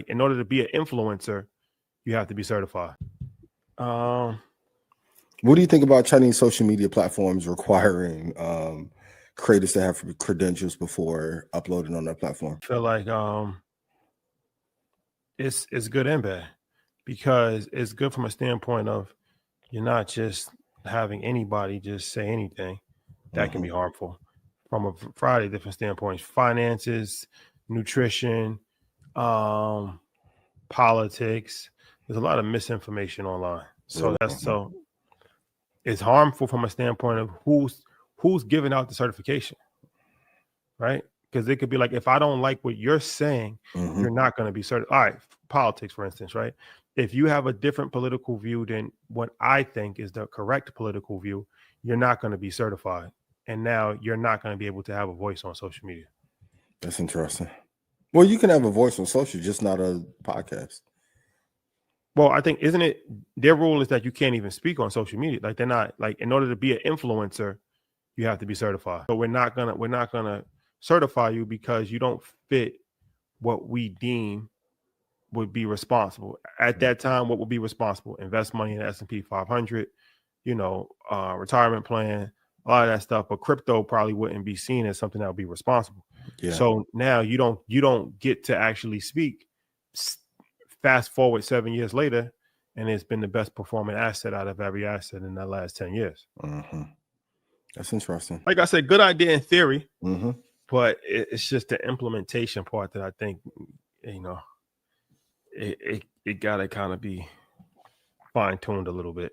in order to be an influencer, you have to be certified. What do you think about Chinese social media platforms requiring creators to have credentials before uploading on their platform? I feel like it's good and bad, because it's good from a standpoint of you're not just having anybody just say anything. That can be harmful. From a variety of different standpoints: finances, nutrition, politics. There's a lot of misinformation online. So it's harmful from a standpoint of who's giving out the certification, right? Because it could be like, if I don't like what you're saying, you're not going to be certified. All right, politics, for instance, right? If you have a different political view than what I think is the correct political view, you're not going to be certified. And now you're not going to be able to have a voice on social media. That's interesting. Well, you can have a voice on social, just not a podcast. Well, I think, isn't it, their rule is that you can't even speak on social media. Like, they're not, like, in order to be an influencer, you have to be certified. But we're not gonna certify you because you don't fit what we deem would be responsible at that time. What would be responsible? Invest money in the S&P 500, retirement plan, a lot of that stuff. But crypto probably wouldn't be seen as something that would be responsible. Yeah. So now you don't get to actually speak. Fast forward 7 years later, and it's been the best performing asset out of every asset in the last 10 years. That's interesting. Like I said, good idea in theory, but it's just the implementation part that I think, it got to kind of be fine-tuned a little bit.